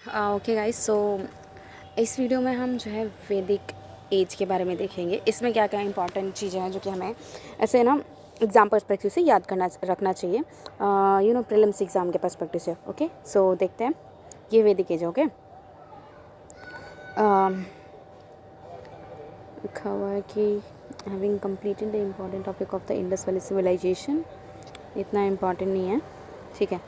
Okay guys, सो इस video में हम जो है वैदिक एज के बारे में देखेंगे। इसमें क्या क्या इंपॉर्टेंट चीज़ें हैं जो कि हमें ऐसे ना एग्ज़ाम पर्सपेक्टिव से याद करना रखना चाहिए, प्रीलिम्स एग्ज़ाम के पर्सपेक्टिव से। ओके, सो देखते हैं ये वैदिक एज है। ओके, लिखा हुआ है कि having completed the important topic of the Indus valley civilisation. इतना इम्पॉर्टेंट नहीं है, ठीक है।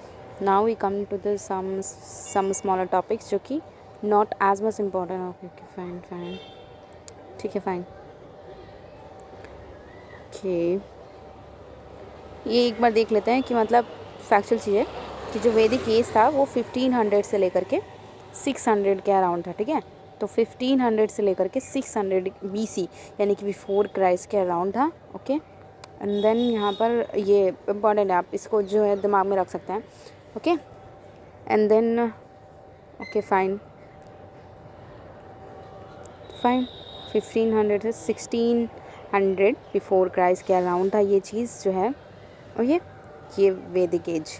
Now we come to the some smaller topics जो कि not as much important. Okay, fine fine, ठीक है, फाइन। ओके, ये एक बार देख लेते हैं कि मतलब फैक्चुअल चीज़ है कि जो वैदिक एज था वो 1500 से लेकर के 600 के अराउंड था, ठीक है। तो 1500 से लेकर के 600 BC यानी कि बिफोर क्राइस्ट के अराउंड था। ओके, एंड देन यहाँ पर ये इम्पॉर्टेंट है, आप इसको जो है दिमाग में रख सकते हैं। Okay, and then okay fine fine 1500 से 1600 बिफोर क्राइस्ट के अराउंड था ये चीज़ जो है। ओके, ये वैदिक एज।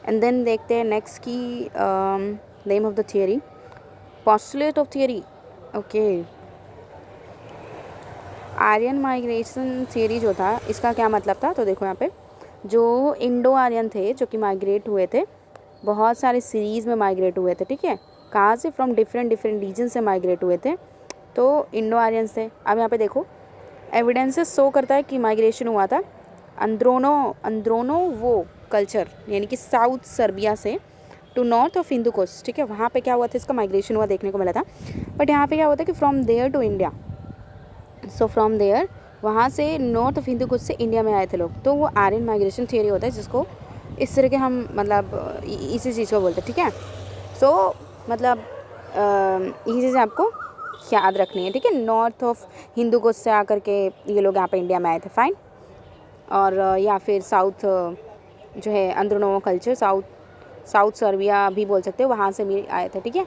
एंड देन देखते हैं नेक्स्ट की name of the theory, postulate of theory. Okay, Aryan migration theory जो था इसका क्या मतलब था, तो देखो यहाँ पे जो इंडो आर्यन थे जो कि माइग्रेट हुए थे, बहुत सारे सीरीज़ में माइग्रेट हुए थे, ठीक है। कहाँ से? फ्रॉम डिफरेंट डिफरेंट रीजन से माइग्रेट हुए थे, तो इंडो आर्यंस थे। अब यहाँ पे देखो एविडेंसेस शो करता है कि माइग्रेशन हुआ था अंद्रोनो वो कल्चर यानी कि साउथ सर्बिया से to north of Hindu Kush, ठीक है। वहाँ पे क्या हुआ था, इसका माइग्रेशन हुआ देखने को मिला था। बट यहाँ पे क्या हुआ था कि from there to India, so from there वहाँ से नॉर्थ ऑफ हिंदू कोस्ट से इंडिया में आए थे लोग, तो वो आर्यन माइग्रेशन थियरी होता है, जिसको इस तरह के हम मतलब इसी चीज़ को बोलते हैं, ठीक है। सो मतलब ये चीज़ें आपको याद रखनी है, ठीक है। नॉर्थ ऑफ हिंदू कोस्ट से आकर के ये लोग यहाँ पे इंडिया में आए थे, फाइन। और या फिर साउथ जो है अंद्रोनो कल्चर, साउथ सर्बिया भी बोल सकते हो, वहाँ से भी आए थे, ठीक है।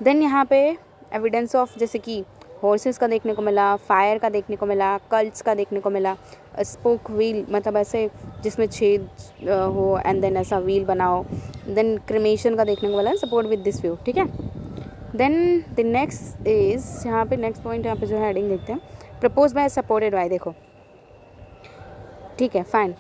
देन यहाँ पे एविडेंस ऑफ जैसे कि हॉर्सेस का देखने को मिला, फायर का देखने को मिला, कल्ट्स का देखने को मिला, स्पोक व्हील मतलब ऐसे जिसमें छेद हो एंड देन ऐसा व्हील बनाओ। देन क्रिमेशन का देखने को मिला, सपोर्ट विद दिस व्यू, ठीक है। देन द नेक्स्ट इज यहाँ पे नेक्स्ट पॉइंट यहाँ पे जो है हेडिंग देखते हैं, प्रपोज बाय सपोर्टेड बाय। देखो ठीक है, फाइन।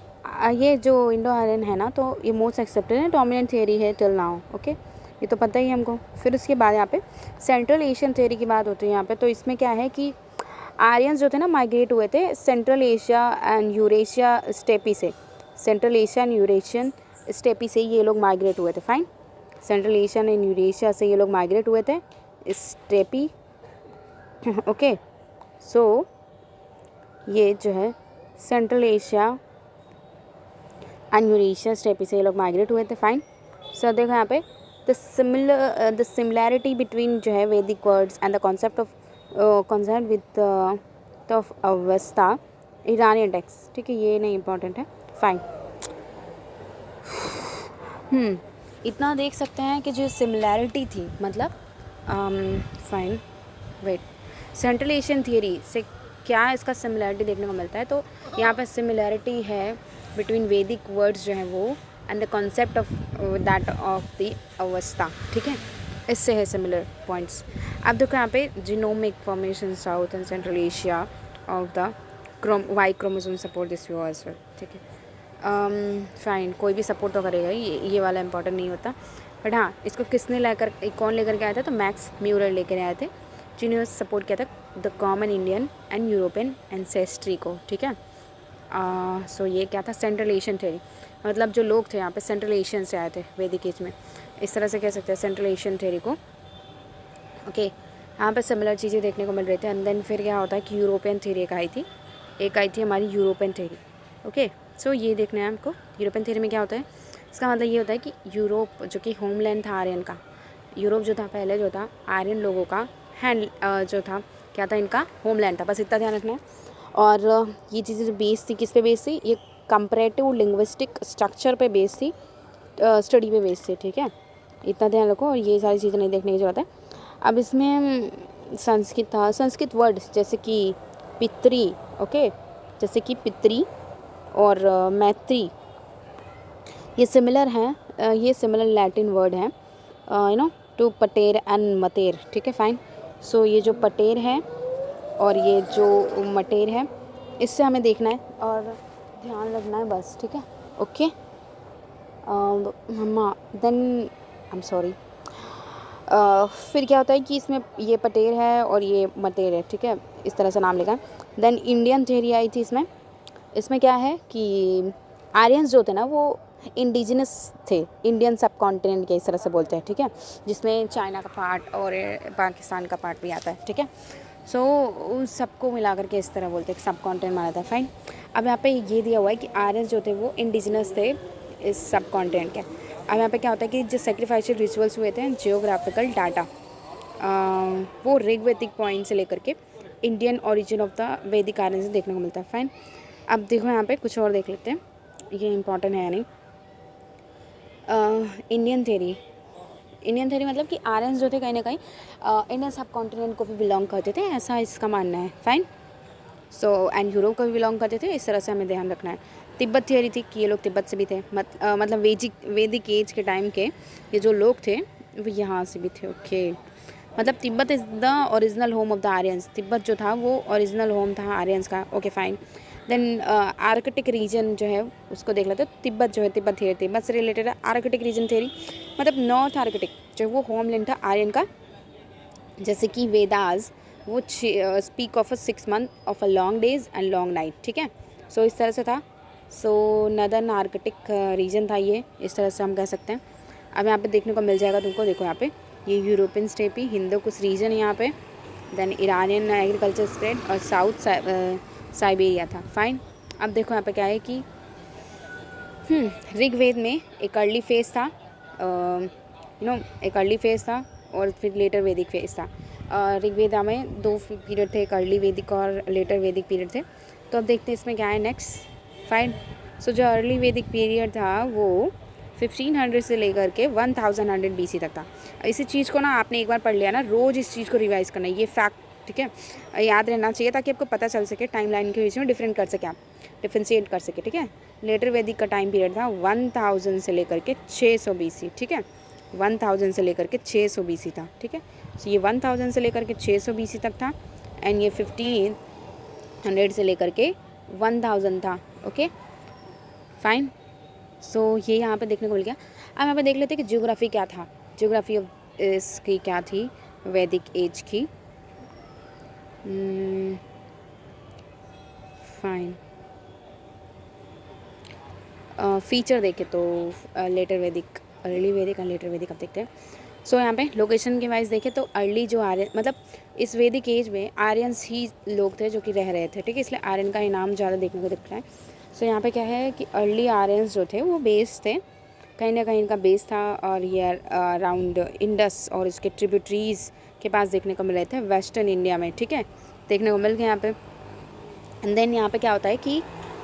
ये जो इंडो आर्यन है ना, तो ये मोस्ट एक्सेप्टेड है, डोमिनेंट थियरी है टिल नाउ। ओके, ये तो पता ही है हमको। फिर उसके बाद यहाँ पे सेंट्रल एशियन थियरी की बात होती है यहाँ पे। तो इसमें क्या है कि आर्यंस जो थे ना माइग्रेट हुए थे central Asia and Eurasia steppe से, central Asia and Eurasian steppe से ये लोग माइग्रेट हुए थे, fine. Central Asia and Eurasia से ये लोग माइग्रेट हुए थे स्टेपी। ओके, सो ये जो है central Asia and Eurasia steppe से ये लोग माइग्रेट हुए थे, फाइन। सो देखो यहाँ पे द सिमिलैरिटी बिटवीन जो है वैदिक words and the concept of concept with of अवस्था ईरानियन टेक्स्ट, ठीक है। ये नहीं इंपॉर्टेंट है, फाइन। इतना देख सकते हैं कि जो सिमिलैरिटी थी मतलब fine wait, central Asian theory से क्या इसका सिमिलैरिटी देखने को मिलता है, तो यहाँ पर सिमिलैरिटी है बिटवीन वैदिक वर्ड्स जो हैं वो and the concept of that of the अवस्था, ठीक है। इससे है सिमिलर पॉइंट्स। अब देखो यहाँ पे genomic formation south and central Asia of the Y chromosome support this view as well, ठीक है। फाइन, कोई भी सपोर्ट तो करेगा, ये वाला इंपॉर्टेंट नहीं होता। बट हाँ, इसको किसने कौन लेकर के आया था, तो मैक्स म्यूरर लेकर आए थे, जिन्होंने सपोर्ट किया था the common Indian and European ancestry को, ठीक है। सो ये क्या था, सेंट्रल एशियन थियरी, मतलब जो लोग थे यहाँ पे सेंट्रल एशियन से आए थे वैदिक एज में, इस तरह से कह सकते हैं सेंट्रल एशियन थियरी को। ओके, यहाँ पे सिमिलर चीज़ें देखने को मिल रही थी। एंड देन फिर क्या होता है कि यूरोपियन थियरी एक आई थी हमारी यूरोपियन थियरी। ओके, सो ये देखना है हमको यूरोपियन थियरी में क्या होता है। इसका मतलब ये होता है कि यूरोप जो कि होमलैंड था आर्यन का, यूरोप जो था पहले जो था आर्यन लोगों का हैंड जो था क्या था, इनका होमलैंड था, बस इतना ध्यान रखना है। और ये चीज़ें जो बेस थी किस पे बेस थी, ये कंपैरेटिव लिंग्विस्टिक स्ट्रक्चर पे बेस थी, स्टडी पे बेस थी, ठीक है। इतना ध्यान रखो, और ये सारी चीज़ें नहीं देखने की जरूरत है। अब इसमें संस्कृत था, संस्कृत वर्ड जैसे कि पितरी, ओके, जैसे कि पितरी और मैत्री, ये सिमिलर हैं, ये सिमिलर लैटिन वर्ड हैं, टू पटेर एंड मटेर, ठीक है फाइन। सो ये जो पटेर है और ये जो मटेर है, इससे हमें देखना है और ध्यान रखना है बस, ठीक है okay. Mamma then I am sorry. फिर क्या होता है कि इसमें ये पटेर है और ये मटेर है, ठीक है, इस तरह से नाम लिखा है। देन इंडियन थ्योरी आई थी इसमें। इसमें क्या है कि आर्यंस जो थे ना वो इंडिजिनस थे, इंडियन सब कॉन्टिनेंट के, इस तरह से बोलते हैं, ठीक है, जिसमें चाइना का पार्ट और पाकिस्तान का पार्ट भी आता है, ठीक है। सो उन सबको मिला करके इस तरह बोलते हैं, सब कॉन्टिनेंट माना था, फाइन। अब यहाँ पे ये दिया हुआ है कि आर्यंस जो थे वो इंडिजिनस थे इस सब कॉन्टिनेंट के। अब यहाँ पे क्या होता है कि जो सेक्रीफाइशियल रिचुअल्स हुए थे, जियोग्राफिकल डाटा, वो ऋग्वैदिक पॉइंट से लेकर के इंडियन ओरिजिन ऑफ द वैदिक आर्यन से देखने को मिलता है, फाइन। अब देखो यहाँ पे कुछ और देख लेते हैं, ये इंपॉर्टेंट है या नहीं। इंडियन थ्योरी मतलब कि आर्यंस जो थे कहीं ना कहीं इंडियन सब कॉन्टिनेंट को भी बिलोंग करते थे, ऐसा इसका मानना है, फाइन। सो एंड यूरोप को भी बिलोंग करते थे, इस तरह से हमें ध्यान रखना है। तिब्बत थ्योरी थी कि ये लोग तिब्बत से भी थे, मतलब वैदिक एज के टाइम के ये जो लोग थे वो यहाँ से भी थे, ओके। मतलब Tibet is the original home of the Aryans, Tibet जो था वो ओरिजिनल होम था आर्यंस का, okay fine. Then Arctic region जो है उसको देख लेते हैं। तिब्बत जो है, तिब्बत थ्योरी तिब्बत से रिलेटेड है। आर्कटिक रीजन थ्योरी मतलब नॉर्थ आर्कटिक जो वो होमलैंड था आर्यन का, जैसे कि वेदास वो speak of a 6 month of a long days and long night, ठीक है। सो इस तरह से था। सो नदर्न आर्कटिक रीजन था ये, इस तरह से हम कह सकते हैं। अब यहाँ पे देखने को मिल जाएगा तुमको, देखो यहाँ पे ये यूरोपियन स्टेपी, हिंदू कुछ रीजन यहाँ पे, देन ईरानियन एग्रीकल्चर स्प्रेड और साउथ साइबेरिया था, फाइन। अब देखो यहाँ पे क्या है कि ऋग्वेद में एक अर्ली फेज था, एक अर्ली फेज था और फिर लेटर वैदिक फेज था। ऋग्वेद में 2 पीरियड थे, एक अर्ली वैदिक और लेटर वैदिक पीरियड थे। तो अब देखते हैं इसमें क्या है नेक्स्ट, फाइन। सो जो अर्ली वैदिक पीरियड था वो 1500 से लेकर के 1100 BC तक था। इसी चीज़ को ना आपने एक बार पढ़ लिया ना, रोज़ इस चीज़ को रिवाइज करना है, ये फैक्ट, ठीक है, याद रहना चाहिए ताकि आपको पता चल सके, टाइमलाइन के बीच में डिफरेंट कर सके, आप डिफ्रेंशिएट कर सके, ठीक है। लेटर वैदिक का टाइम पीरियड था 1000 से लेकर के 600 BC, ठीक है, 1000 से लेकर के 600 BC था, ठीक है। सो ये 1000 से लेकर के 600 BC तक था एंड ये 1500 से लेकर के 1000 था, ओके फाइन। सो ये यहाँ पे देखने को मिल गया। अब यहाँ पे देख लेते हैं कि ज्योग्राफी क्या था, ज्योग्राफी ऑफ इसकी क्या थी वैदिक एज की, फाइन। फीचर देखे तो लेटर वैदिक, अर्ली वैदिक और लेटर वैदिक, अब देखते हैं। सो यहाँ पे लोकेशन के वाइज देखें तो अर्ली जो आर्यन, मतलब इस वैदिक एज में आर्यंस ही लोग थे जो कि रह रहे थे, ठीक है, इसलिए आर्यन का इनाम ज़्यादा देखने को दिख रहा है। सो यहाँ पे क्या है कि अर्ली आर्यंस जो थे वो बेस थे, कहीं ना कहीं इनका बेस था, और ये अराउंड इंडस और इसके ट्रिब्यूटरीज़ के पास देखने को मिल रहे थे वेस्टर्न इंडिया में, ठीक है, देखने को मिल गए यहाँ पे। एंड देन यहाँ पे क्या होता है कि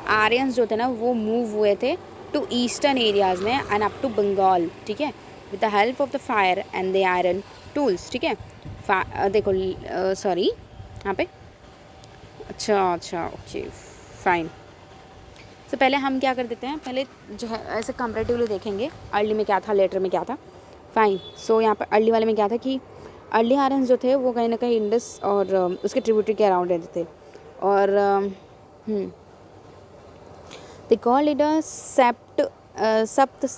आर्यंस जो थे ना वो मूव हुए थे टू ईस्टर्न एरियाज़ में एंड अप टू बंगाल, ठीक है, with the help of the fire and the iron tools, ठीक है। देखो सॉरी यहाँ पे, अच्छा ओके फाइन। तो पहले हम क्या कर देते हैं, पहले जो है ऐसे कंपैरेटिवली देखेंगे अर्ली में क्या था, लेटर में क्या था, फाइन। सो यहाँ पर अर्ली वाले में क्या था कि अर्ली आर्यंस जो थे वो कहीं ना कहीं इंडस और उसके ट्रिब्यूटरी के अराउंड रहते थे, और दे कॉल्ड इट अ सप्त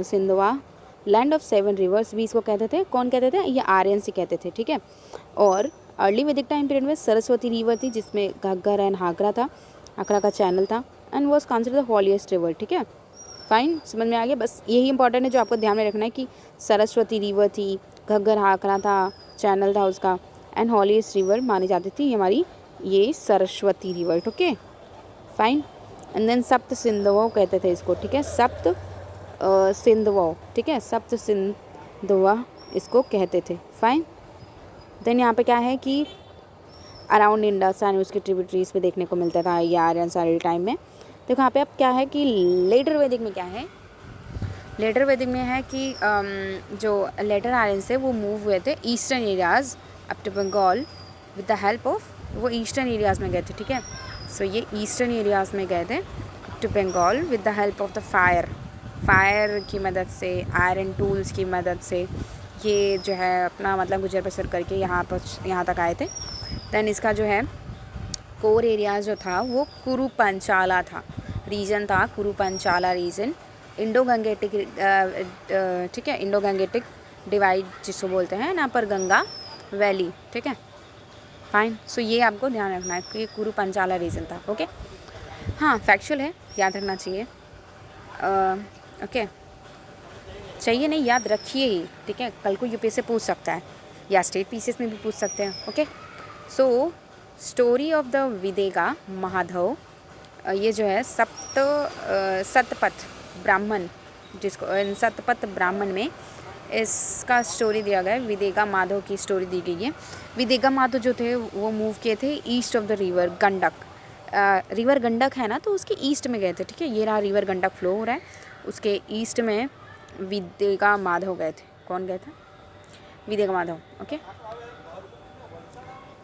सिंधवा लैंड ऑफ 7 रिवर्स भी इसको कहते थे। कौन कहते थे, ये आर्यंस ही कहते थे, ठीक है। और अर्ली वैदिक टाइम पीरियड में सरस्वती रिवर थी जिसमें घग्गर एंड हाकरा था, हाकरा का चैनल था, and was consider the holiest river, ठीक है, फाइन, समझ में आ गया। बस यही इंपॉर्टेंट है जो आपको ध्यान में रखना है कि सरस्वती रिवर थी, घग्गर हाकरा था, चैनल था उसका, एंड हॉलीएस्ट रिवर मानी जाती थी हमारी ये Saraswati river, okay fine. And then Sapta Sindhavo कहते थे इसको, ठीक है, सप्त सिंधवो, ठीक है, सप्त सिंधवा इसको कहते थे, फाइन। देन यहाँ पे क्या है कि अराउंड इंडस एंड उसके ट्रिब्यूटरीज पे देखने को मिलता था ये आर्यन सारे टाइम में। देखो यहाँ पे अब क्या है कि लेटर वैदिक में क्या है, लेटर वैदिक में है कि जो लेटर आर्यंस थे वो मूव हुए थे eastern areas up to Bengal with the help of, वो ईस्टर्न एरियाज़ में गए थे, ठीक है। सो ये ईस्टर्न एरियाज़ में गए थे to Bengal with the help of the fire, fire की मदद से, आयरन टूल्स की मदद से ये जो है अपना मतलब गुजर बसर करके यहाँ तक आए थे। दैन इसका जो है कोर एरिया जो था वो कुरु पंचाला था, रीजन था कुरु पंचाला रीजन। इंडो गंगेटिक, ठीक है, इंडो गंगेटिक डिवाइड जिसको बोलते हैं ना, पर गंगा वैली, ठीक है, फाइन। सो ये आपको ध्यान रखना है कि ये कुरु पंचाला रीजन था। ओके, हाँ फैक्चुअल है, याद रखना चाहिए। ओके, चाहिए नहीं, याद रखिए ही, ठीक है, कल को यूपीएससी से पूछ सकता है या स्टेट पीसीएस में भी पूछ सकते हैं। Okay, so story of the Videgha Mathava, ये जो है सतपथ ब्राह्मण, जिसको सतपथ ब्राह्मण में इसका स्टोरी दिया गया है। विदेगा माधव की स्टोरी दी गई है। विदेगा माधव जो थे वो मूव किए थे east of the river Gandak. River Gandak है ना, तो उसके ईस्ट में गए थे, ठीक है, ये रहा रिवर गंडक फ्लो हो रहा है, उसके ईस्ट में विदेगा माधव गए थे। कौन गए थे? Videgha Mathava. Okay,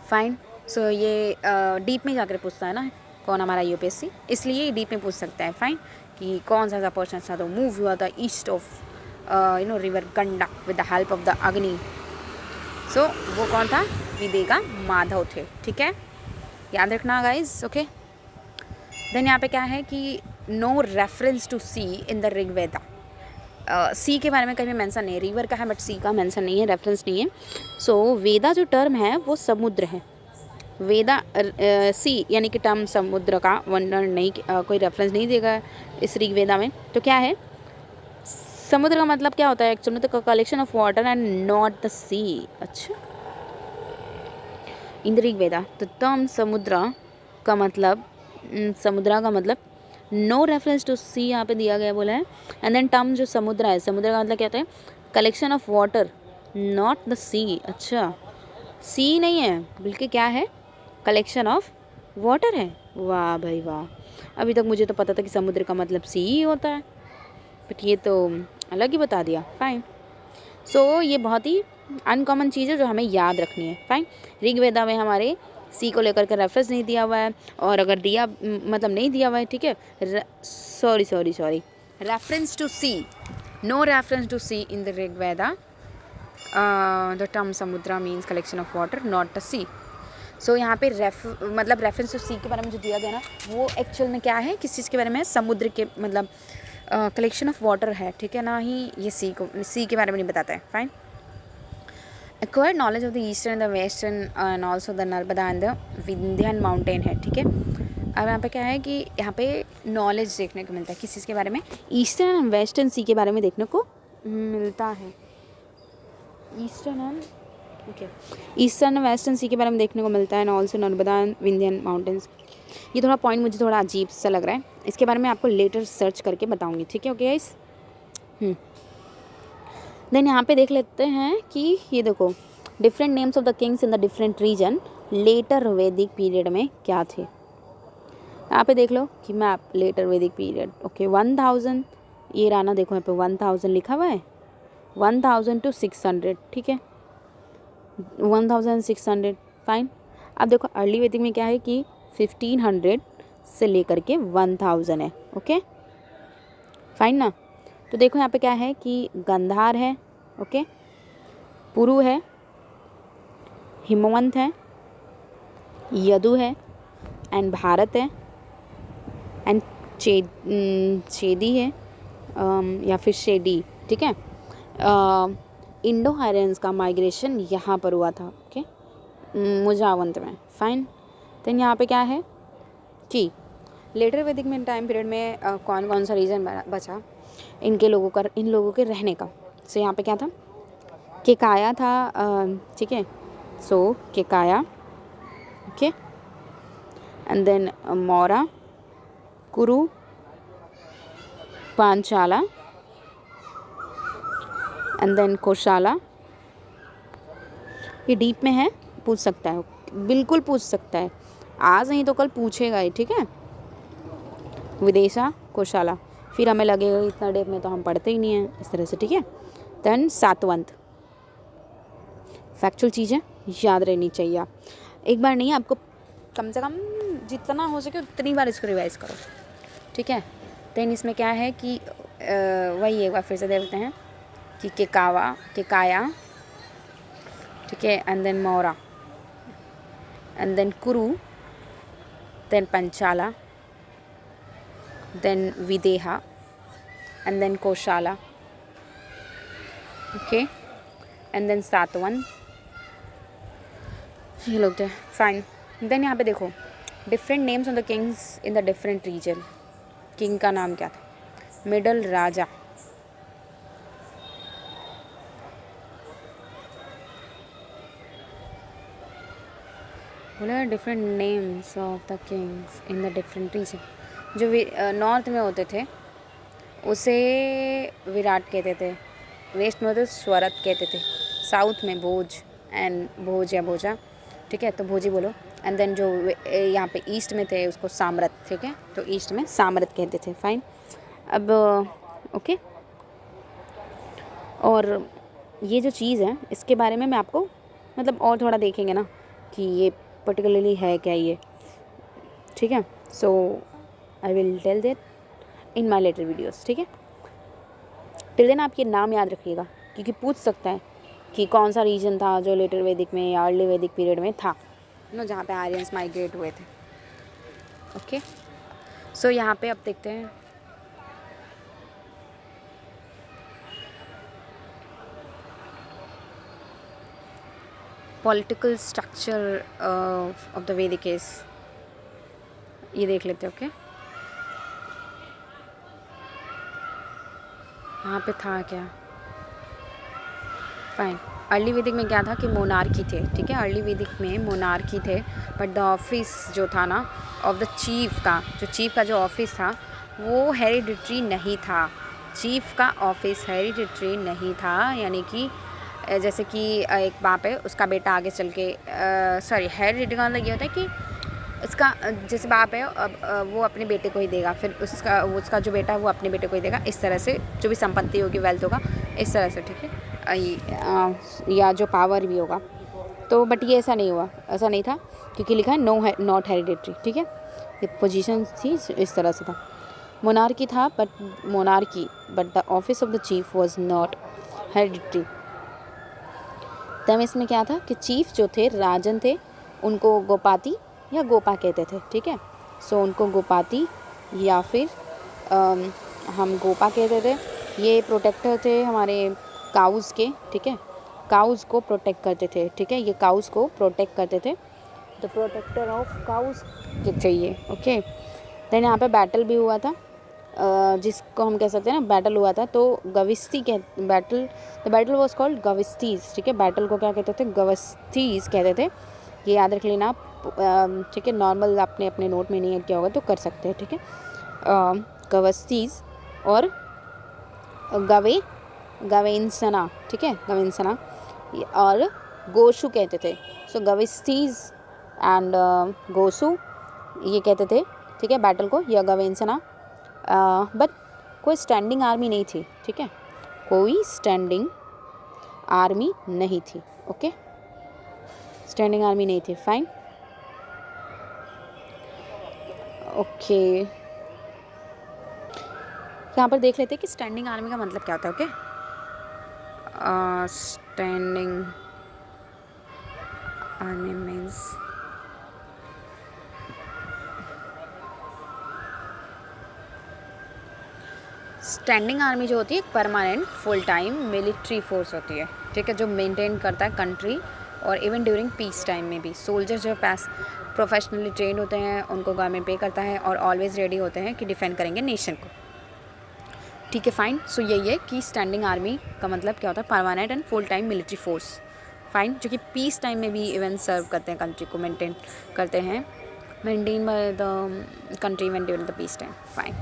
fine. So ये डीप में जाकर पूछता है ना कौन हमारा यूपीएससी, इसलिए डीप में पूछ सकता है। फाइन, कि कौन सा ऐसा पर्सन था तो मूव हुआ था east of river Gandak with the help of the अग्नि। सो वो कौन था? विदेगा माधव थे, ठीक है, याद रखना गाइज। ओके, देन यहाँ पे क्या है कि no reference to sea in the Rigveda. Sea के बारे में कहीं मेंशन नहीं है, रिवर का है बट सी का मेंशन नहीं है, रेफरेंस नहीं है। सो वेदा जो टर्म है वो समुद्र है। वेदा सी यानी कि टर्म समुद्र का वर्णन नहीं, कोई रेफरेंस नहीं देगा इस ऋग्वेदा में। तो क्या है समुद्र का मतलब क्या होता है एक्चुअली? तो collection of water and not the sea. अच्छा, इन द ऋग्वेदा तो टर्म समुद्र का मतलब नो रेफरेंस टू सी यहाँ पे दिया गया बोला है। एंड देन टर्म जो समुद्र है, समुद्र का मतलब क्या होता है? Collection of water not the sea. अच्छा, सी नहीं है बल्कि क्या है? कलेक्शन ऑफ वाटर है। वाह भाई वाह, अभी तक मुझे तो पता था कि समुद्र का मतलब सी ही होता है, बट ये तो अलग ही बता दिया। फाइन, सो ये बहुत ही अनकॉमन चीज़ है जो हमें याद रखनी है। फाइन, ऋग्वेदा में हमारे सी को लेकर के रेफरेंस नहीं दिया हुआ है, और अगर दिया मतलब नहीं दिया हुआ है, ठीक है, sorry reference to sea, no reference to sea in the Rigveda. The term samudra means collection of water not the sea. So यहाँ पे रेफरेंस टू सी के बारे में जो दिया गया ना, वो एक्चुअल में क्या है, किस चीज़ के बारे में? समुद्र के मतलब कलेक्शन ऑफ वाटर है, ठीक है ना, ही ये सी के बारे में नहीं बताता है। Fine, acquired knowledge of the eastern the western and also the Narmada and the Vindhyan mountain है, ठीक है। अब यहाँ पे क्या है कि यहाँ पे नॉलेज देखने को मिलता है किस चीज़ के बारे में? ईस्टर्न एंड वेस्टर्न सी के बारे में देखने को मिलता है। ईस्टर्न एंड वेस्टर्न सी के बारे में देखने को मिलता है, and also Narmada and Vindhyan mountains. ये थोड़ा पॉइंट मुझे थोड़ा अजीब सा लग रहा है, इसके बारे में आपको लेटर सर्च करके बताऊंगी, ठीक है। ओके गाइस, देन यहाँ पे देख लेते हैं कि ये देखो different names of the kings in the different region later Vedic period में क्या थे। यहाँ पे देख लो कि map later Vedic period. Okay, 1000 ये राना, देखो यहाँ पे 1000 लिखा हुआ है, 1000 to 600, ठीक है, 1600। फाइन, अब देखो अर्ली वैदिक में क्या है कि 1500 से लेकर के 1000 है। ओके, फाइन ना। तो देखो यहाँ पे क्या है कि गंधार है, ओके, पुरु है, हिमवंत है, यदु है, एंड भारत है, एंड चेदी है, या फिर शेडी, ठीक है। इंडो आर्यंस का माइग्रेशन यहाँ पर हुआ था, ओके, मुजावंत में। फाइन, तो यहाँ पे क्या है कि लेटर वैदिक में टाइम पीरियड में कौन कौन सा रीजन बचा इन लोगों के रहने का। सो यहाँ पे क्या था? केकाया था, ठीक है, सो केकाया, ओके, एंड देन मौरा, कुरु, पांचाला, एंड देन कोशाला। ये डीप में है, पूछ सकता है, बिल्कुल पूछ सकता है, आज नहीं तो कल पूछेगा ही, ठीक है। विदेशा, कोशाला, फिर हमें लगेगा इतना डेप में तो हम पढ़ते ही नहीं हैं इस तरह से, ठीक है। देन सातवंत, फैक्चुअल चीज़ें याद रहनी चाहिए। एक बार नहीं, आपको कम से कम जितना हो सके उतनी बार इसको रिवाइज करो, ठीक है। देन इसमें क्या है कि वही एक बार फिर से देखते हैं कि केकाया, ठीक है, and then Maura, and then Kuru, then Panchala, then Videha, and then Kosala, okay, and then Satvan, ये लोग थे, फाइन। देन यहाँ पे देखो different names of the kings in the different region. King का नाम क्या था? मिडल राजा, बोला different names of the kings in the different region. जो नॉर्थ में होते थे उसे विराट कहते थे, वेस्ट में होते स्वरत कहते थे, साउथ में भोज एंड भोज या भोजा, ठीक है, तो भोजी बोलो। एंड देन जो यहाँ पे ईस्ट में थे उसको सामरत, ठीक है, तो ईस्ट में सामरत कहते थे, फाइन। अब ओके, और ये जो चीज़ है इसके बारे में मैं आपको मतलब और थोड़ा देखेंगे ना कि ये पर्टिकुलरली है क्या ये, ठीक है। So I will tell that in my later videos, ठीक है। टिल देन आप ये नाम याद रखिएगा क्योंकि पूछ सकता है कि कौन सा रीजन था जो लेटर वैदिक में या अर्ली वैदिक पीरियड में था, नो, जहाँ पे आर्यंस माइग्रेट हुए थे, ओके। सो यहाँ पे अब देखते हैं पॉलिटिकल स्ट्रक्चर ऑफ द वैदिक एज, ये देख लेते हैं, ओके। यहाँ पे था क्या, फाइन। अर्ली वैदिक में क्या था कि मोनार्की थे, ठीक है, अर्ली वैदिक में मोनार्की थे, बट द ऑफिस जो था ना ऑफ द चीफ का जो ऑफिस था वो हेरिडिटरी नहीं था। चीफ का ऑफिस हेरिडिटरी नहीं था, यानी कि जैसे कि एक बाप है उसका बेटा आगे चल के सॉरी, हेरिडिटरी का मतलब ये होता है कि उसका जैसे बाप है अब वो अपने बेटे को ही देगा, फिर उसका जो बेटा है वो अपने बेटे को ही देगा, इस तरह से जो भी संपत्ति होगी, वेल्थ होगा, इस तरह से, ठीक है, या जो पावर भी होगा। तो बट ये ऐसा नहीं हुआ, ऐसा नहीं था क्योंकि लिखा है नॉट हेरिडिटरी, ठीक है, ये पोजीशन थी इस तरह से था। मोनार्की था but the office of the chief was not hereditary. तब इसमें क्या था कि चीफ जो थे, राजन थे, उनको गोपाती या गोपा कहते थे, ठीक है। सो उनको गोपाती या फिर हम गोपा कहते थे। ये प्रोटेक्टर थे हमारे काउज़ के, ठीक है, काउज़ को प्रोटेक्ट करते थे, ठीक है, ये काउज़ को प्रोटेक्ट करते थे, द प्रोटेक्टर ऑफ काउज़ थे ये, ओके। देन यहाँ पे बैटल भी हुआ था, जिसको हम कह सकते हैं ना बैटल हुआ था, तो गविस्ती द बैटल वॉज कॉल्ड गविस्तीज, ठीक है, बैटल को क्या कहते थे, गविस्तीज कहते थे, ये याद रख लेना आप, ठीक है। नॉर्मल आपने अपने नोट में नहीं ऐड किया होगा तो कर सकते हैं, ठीक है। गविस्तीज और गवेंसना, ठीक है, गवेंसना और गोशु कहते थे। सो गविस्तीज एंड गोसु ये कहते थे, ठीक है, बैटल को, या गवेंसना। बट कोई स्टैंडिंग आर्मी नहीं थी, ठीक है, कोई स्टैंडिंग आर्मी नहीं थी, ओके, स्टैंडिंग आर्मी नहीं थी, फाइन, ओके। यहाँ पर देख लेते हैं कि स्टैंडिंग आर्मी का मतलब क्या होता है, okay. Standing army means standing army जो होती है permanent full time military force होती है, ठीक है, जो मेंटेन करता है कंट्री, और इवन ड्यूरिंग पीस टाइम में भी सोल्जर जो प्रोफेशनली ट्रेन होते हैं उनको गवर्नमेंट पे करता है और ऑलवेज रेडी होते हैं कि डिफेंड करेंगे नेशन को, ठीक है, फाइन। सो यही है कि स्टैंडिंग आर्मी का मतलब क्या होता है, permanent and full time military force, fine, जो कि पीस टाइम में भी इवन सर्व करते हैं, कंट्री को मेंटेन करते हैं, maintain by the country even during the peace time, fine.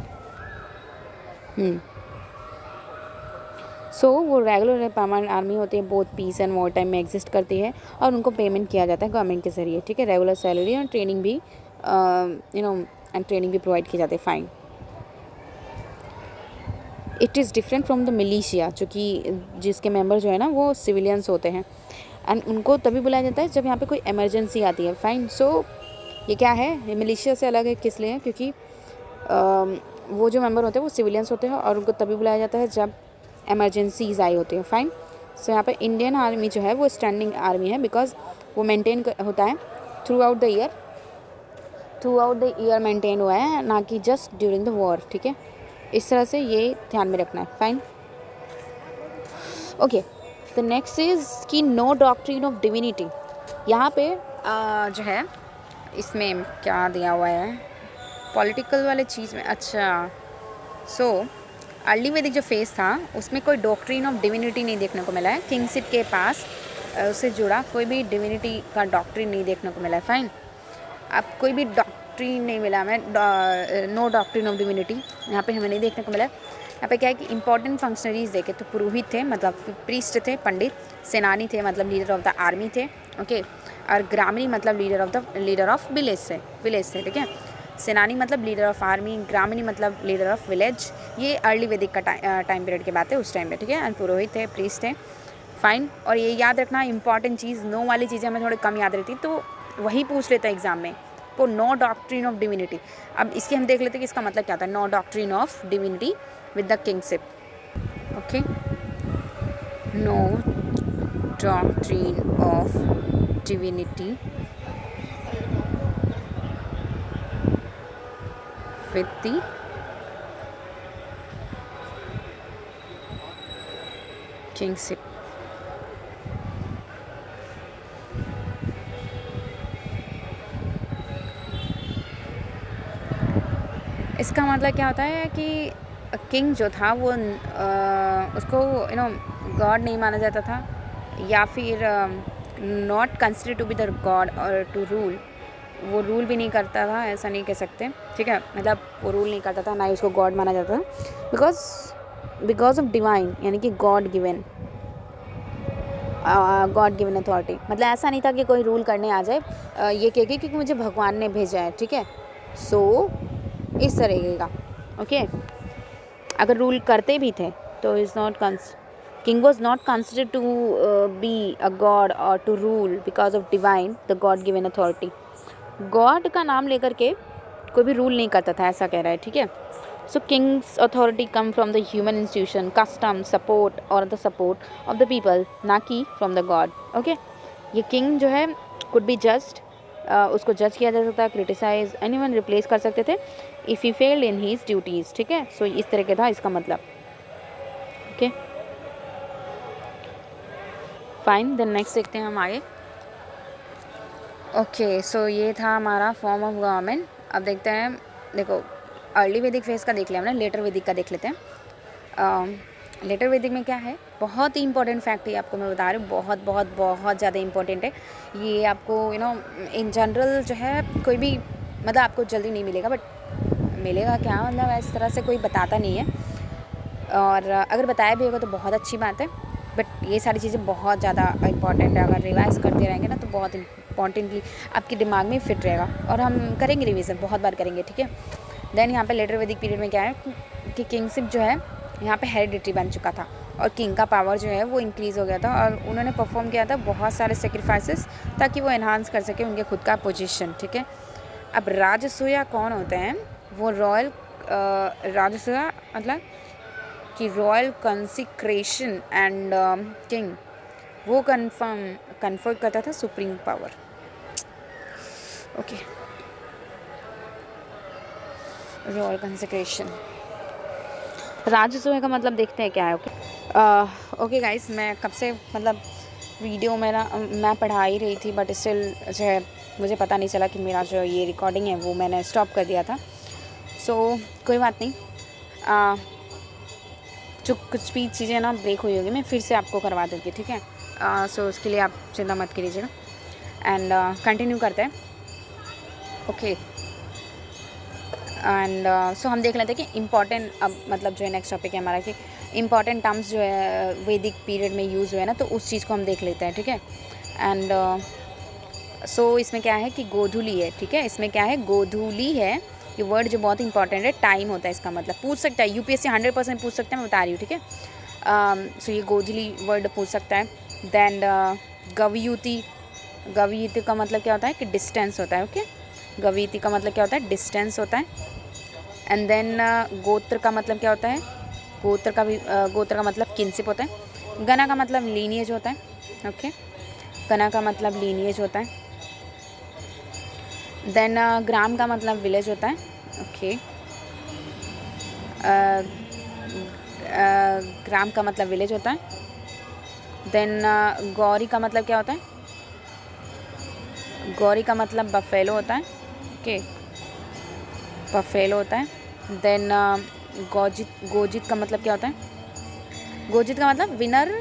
So वो रेगुलर परमानेंट आर्मी होती है, both peace and war time में एग्जिस्ट करती है, और उनको पेमेंट किया जाता है गवर्नमेंट के जरिए, ठीक है, रेगुलर सैलरी और ट्रेनिंग भी एंड ट्रेनिंग भी प्रोवाइड की जाती है, fine. It is different from the militia, जो कि जिसके मेंबर जो है ना वो सिविलियंस होते हैं, एंड उनको तभी बुलाया जाता है जब यहाँ पे कोई इमरजेंसी आती है, फाइन। सो ये क्या है, ये मिलिशिया से अलग है, किस लिए, क्योंकि वो जो मेंबर होते हैं वो सिविलियंस होते हैं और उनको तभी बुलाया जाता है जब एमरजेंसीज आई होती है। फाइन। सो यहाँ पे इंडियन आर्मी जो है वो स्टैंडिंग आर्मी है बिकॉज वो मेंटेन होता है through out the year maintain हुआ है, ना कि जस्ट ड्यूरिंग द वॉर। ठीक है, इस तरह से ये ध्यान में रखना है। Fine. Okay, the next is कि नो डॉक्ट्रिन ऑफ डिविनिटी। यहाँ पे जो है इसमें क्या दिया हुआ है पॉलिटिकल वाले चीज़ में। अच्छा, सो अर्ली वैदिक जो फेज था उसमें कोई डॉक्ट्रिन ऑफ डिविनिटी नहीं देखने को मिला है। किंगशिप के पास उससे जुड़ा कोई भी डिविनिटी का डॉक्ट्रिन नहीं देखने को मिला है। फाइन। अब कोई भी डॉक्ट्रिन नहीं मिला हमें, नो डॉक्ट्रिन ऑफ डिविनिटी यहाँ पे हमें नहीं देखने को मिला। यहाँ पे क्या है कि इंपॉर्टेंट फंक्शनरीज देखे तो पुरोहित थे, मतलब प्रीस्ट थे, पंडित, सेनानी थे मतलब लीडर ऑफ द आर्मी थे, ओके, और ग्रामीणी मतलब लीडर ऑफ विलेज थे। ठीक है, सेनानी मतलब लीडर ऑफ आर्मी, ग्रामीणी मतलब लीडर ऑफ विलेज। ये अर्ली वैदिक का टाइम पीरियड की बात है उस टाइम पे। ठीक है, एंड पुरोहित थे, प्रीस्ट थे। फाइन। और ये याद रखना इंपॉर्टेंट चीज़, नो वाली चीज़ें हमें थोड़ी कम याद रहती तो वही पूछ लेता है एग्जाम में। तो नो डॉक्ट्रिन ऑफ डिविनिटी, अब इसकी हम देख लेते हैं कि इसका मतलब क्या था। No doctrine of divinity with the kingship. Okay, no doctrine of divinity with the kingship। इसका मतलब क्या होता है कि किंग जो था वो उसको गॉड नहीं माना जाता था, या फिर not consider to be the god और टू रूल। वो रूल भी नहीं करता था, ऐसा नहीं कह सकते। ठीक है, मतलब वो रूल नहीं करता था, ना ही उसको गॉड माना जाता था बिकॉज ऑफ डिवाइन, यानी कि गॉड गिवन अथॉरिटी। मतलब ऐसा नहीं था कि कोई रूल करने आ जाए ये कह के क्योंकि मुझे भगवान ने भेजा है। ठीक है, सो इस तरीके का। ओके, अगर रूल करते भी थे तो king was not considered to be a god और to rule because of divine the god given authority. God का नाम लेकर के कोई भी रूल नहीं करता था, ऐसा कह रहा है। ठीक है, so kings authority come from the human institution, custom, support और the support of the people, ना कि फ्रॉम द गॉड। ओके, ये किंग जो है कुड बी जस्ट, उसको जज किया जा सकता है, क्रिटिसाइज, एनीवन रिप्लेस कर सकते थे if he failed in his duties. ठीक है, सो इस तरह का था इसका मतलब। Okay, fine. देन नेक्स्ट देखते हैं हम आगे। ओके, सो ये था हमारा फॉर्म ऑफ गवर्नमेंट। अब देखते हैं, देखो अर्ली वैदिक फेज का देख लिया हमने, लेटर वैदिक का देख लेते हैं। लेटर वैदिक में क्या है, बहुत ही इंपॉर्टेंट फैक्ट है आपको मैं बता रही हूँ, बहुत बहुत बहुत ज़्यादा इंपॉर्टेंट है ये। आपको इन जनरल जो है कोई भी मतलब आपको जल्दी नहीं मिलेगा, बट मिलेगा क्या मतलब इस तरह से कोई बताता नहीं है, और अगर बताया भी होगा तो बहुत अच्छी बात है। बट ये सारी चीज़ें बहुत ज़्यादा इंपॉर्टेंट है, अगर रिवाइज़ करते रहेंगे ना तो बहुत इंपॉर्टेंटली आपके दिमाग में फिट रहेगा, और हम करेंगे रिवीजन, बहुत बार करेंगे। ठीक है, देन यहाँ पे लेटर वैदिक पीरियड में क्या है कि किंगशिप जो है यहाँ पे हेरिडिटरी बन चुका था, और किंग का पावर जो है वो इंक्रीज़ हो गया था, और उन्होंने परफॉर्म किया था बहुत सारे सेक्रीफाइसेस ताकि वो एनहांस कर सके उनके खुद का पोजीशन। ठीक है, अब राजसूया कौन होते हैं, वो रॉयल राजसूया मतलब कि रॉयल कंसिक्रेशन एंड किंग, वो कन्फर्म करता था सुप्रीम पावर। ओके, रॉयल कंसिक्रेशन, राजसूय का मतलब देखते हैं क्या है। ओके गाइस, मैं कब से मतलब वीडियो मैं पढ़ा ही रही थी, बट स्टिल जो है मुझे पता नहीं चला कि मेरा जो ये रिकॉर्डिंग है वो मैंने स्टॉप कर दिया था। सो कोई बात नहीं, जो कुछ भी चीज़ें ना ब्रेक हुई होगी मैं फिर से आपको करवा दूँगी। ठीक है, सो उसके लिए आप चिंता मत कीजिएगा, एंड कंटिन्यू करते हैं। ओके, एंड सो हम देख लेते हैं कि इम्पॉर्टेंट, अब मतलब जो है नेक्स्ट टॉपिक है हमारा कि इम्पॉर्टेंट टर्म्स जो है वैदिक पीरियड में यूज़ हुए ना, तो उस चीज़ को हम देख लेते हैं। ठीक है, एंड सो इसमें क्या है कि गोधूली है। ठीक है, इसमें क्या है, गोधूली है, ये वर्ड जो बहुत इंपॉर्टेंट है, टाइम होता है इसका मतलब, पूछ सकता है यूपीएससी 100% पूछ सकता है, मैं बता रही हूँ। ठीक है, सो ये गोधूली वर्ड पूछ सकता है। देन गवयुति का मतलब क्या होता है कि डिस्टेंस होता है। ओके, गवयुति का मतलब क्या होता है, डिस्टेंस होता है। एंड देन गोत्र का मतलब क्या होता है, गोत्र का मतलब किनशिप होता है। गना का मतलब लीनिएज होता है, ओके, गना का मतलब लीनिएज होता है। देन ग्राम का मतलब विलेज होता है, ओके, ग्राम का मतलब विलेज होता है। देन गौरी का मतलब क्या होता है, गौरी का मतलब बफेलो होता है, ओके, बफेलो होता है। देन गोजित का मतलब क्या होता है, गोजित का मतलब विनर,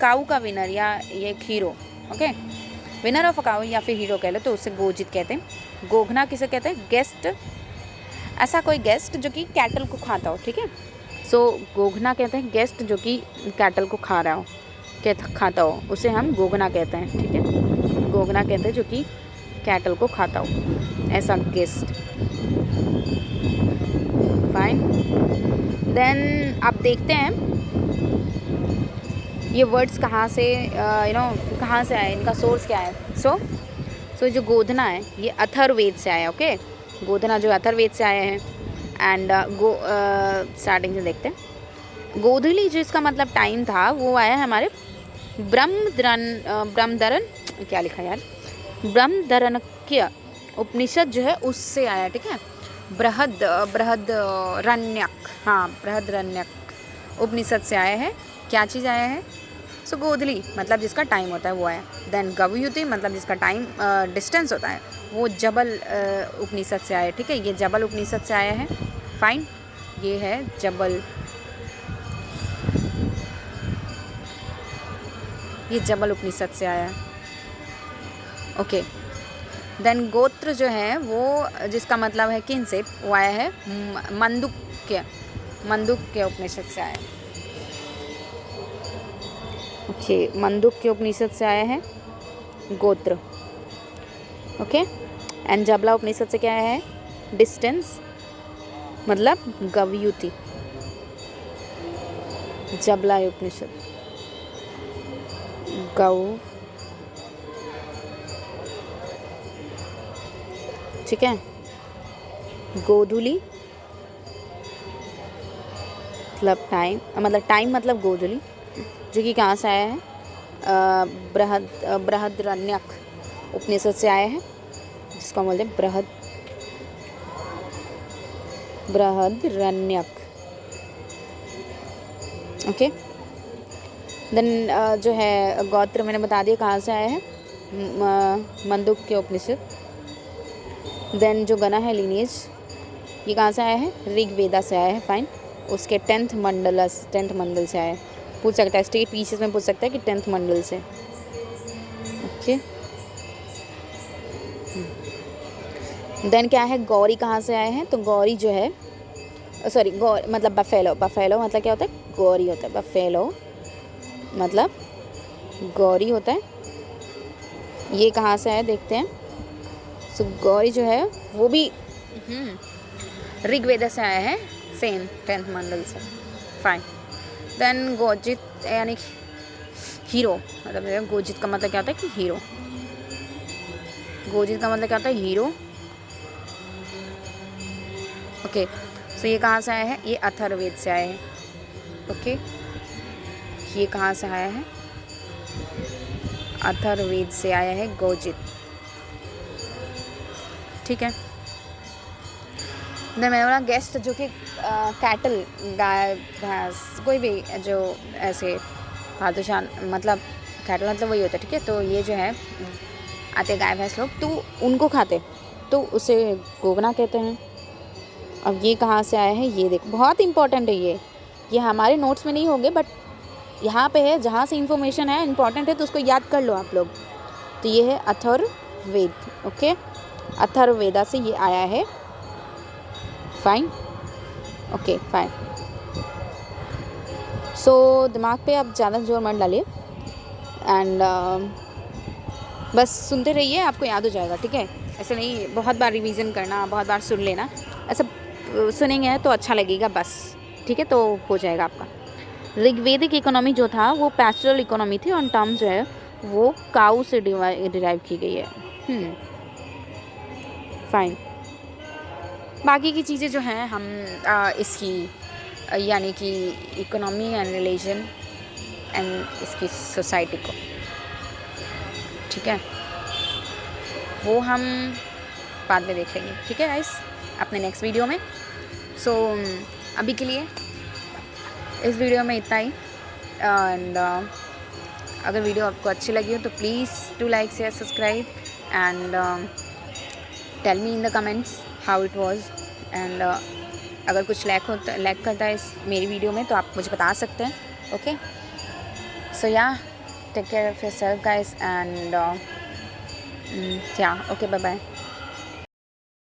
काऊ का विनर या ये एक हीरो, ओके, विनर ऑफ काऊ या फिर हीरो कह लो तो उससे गोजित कहते हैं। गोघना किसे कहते हैं, गेस्ट, ऐसा कोई गेस्ट जो कि कैटल को खाता हो, ठीक है। सो गोघना कहते हैं गेस्ट जो कि कैटल को खा रहा हो, खाता हो, उसे हम गोघना कहते हैं, ठीक है। गोघना कहते हैं जो कि कैटल को खाता हो, ऐसा गेस्ट। फाइन। देन आप देखते हैं ये वर्ड्स कहाँ से कहाँ से आए, इनका सोर्स क्या है। सो जो गोधना है ये अथर्ववेद से आया, ओके, गोधना जो अथर्ववेद से आया है। एंड स्टार्टिंग से देखते हैं। गोधूली जो इसका मतलब टाइम था वो आया है हमारे ब्रह्मदरन क्या लिखा यार, ब्रह्मदरण्यक उपनिषद जो है उससे आया, ठीक है। बृहदरण्यक, हाँ, बृहदरण्यक उपनिषद से आया है। क्या चीज़ आया है, सो गोधली मतलब जिसका टाइम होता है वो आया। देन गवयुति मतलब जिसका टाइम डिस्टेंस होता है वो जबल उपनिषद से आया, ठीक है, ये जबल उपनिषद से आया है। फाइन, ये है जबल, ये जबल उपनिषद से आया है, ओके। देन गोत्र जो है वो जिसका मतलब है किनशिप, वो आया है मंदुक्य उपनिषद से आया है, ओके, मंदुक्य उपनिषद से आया है गोत्र, ओके। एंड जबला उपनिषद से क्या आया है, डिस्टेंस मतलब गवयुति, जबला उपनिषद गौ, ठीक है। गोधूली मतलब टाइम, मतलब टाइम मतलब गोधूली, जो कि कहाँ से आया है, बृहदरण्यक उपनिषद से आया है, जिसको हम बोलते हैं बृहदरण्यक, ओके। देन जो है गोत्र मैंने बता दिया कहाँ से आया है, मंदुक्य उपनिषद। देन जो गना है लीनिएज, ये कहाँ से आया है, ऋग्वेदा से आया है, फाइन। उसके 10th मंडल से आया है, पूछ सकता है स्टेट पीसेस में पूछ सकता है कि 10th मंडल से, ओके। देन क्या है, गौरी कहाँ से आए हैं, तो गौरी जो है सॉरी गौरी मतलब बफेलो मतलब क्या होता है, गौरी होता है, बफेलो मतलब गौरी होता है। ये कहाँ से आया देखते हैं। सो गौरी जो है वो भी ऋग्वेदा से आया है, सेम 10th मंडल से, फाइन। देन गोजित यानी हीरो, मतलब गोजित का मतलब क्या होता है कि हीरो, गोजित का मतलब क्या होता है, हीरो, ओके। सो ये कहाँ से आया है, ये अथर्ववेद से आया है, ओके। ये कहाँ से आया है, अथर्ववेद से आया है गोजित, ठीक है। देन मैंने बोला गेस्ट जो कि कैटल, गाय भैंस, कोई भी जो ऐसे पालतू मतलब कैटल मतलब वही होता है, ठीक है। तो ये जो है आते गाय भैंस लोग तो उनको खाते, तो उसे गोगना कहते हैं। अब ये कहाँ से आया है, ये देखो बहुत इंपॉर्टेंट है, ये हमारे नोट्स में नहीं होंगे बट यहाँ पे है, जहाँ से इंफॉर्मेशन है इंपॉर्टेंट है तो उसको याद कर लो आप लोग। तो ये है अथर्ववेद, ओके, अथर्ववेदा से ये आया है, फाइन, ओके, फाइन। सो दिमाग पे आप ज़्यादा जोर मत डालिए एंड बस सुनते रहिए, आपको याद हो जाएगा, ठीक है। ऐसे नहीं बहुत बार रिवीजन करना, बहुत बार सुन लेना, ऐसा सुनेंगे तो अच्छा लगेगा बस, ठीक है, तो हो जाएगा आपका। ऋग्वेदिक इकोनॉमी जो था वो पैस्टोरल इकोनॉमी थी और टर्म जो है वो काऊ से डिराइव की गई है, फाइन। बाकी की चीज़ें जो हैं हम इसकी यानी कि इकोनॉमी एंड रिलीजन एंड इसकी सोसाइटी को, ठीक है, वो हम बाद में देख लेंगे, ठीक है गाइस, अपने नेक्स्ट वीडियो में। सो अभी के लिए इस वीडियो में इतना ही। एंड अगर वीडियो आपको अच्छी लगी हो तो please do like share subscribe and tell me in the comments how it was. And अगर कुछ लैक करता है इस मेरी वीडियो में तो आप मुझे बता सकते हैं, okay. So yeah take care of yourself guys and yeah okay, bye bye.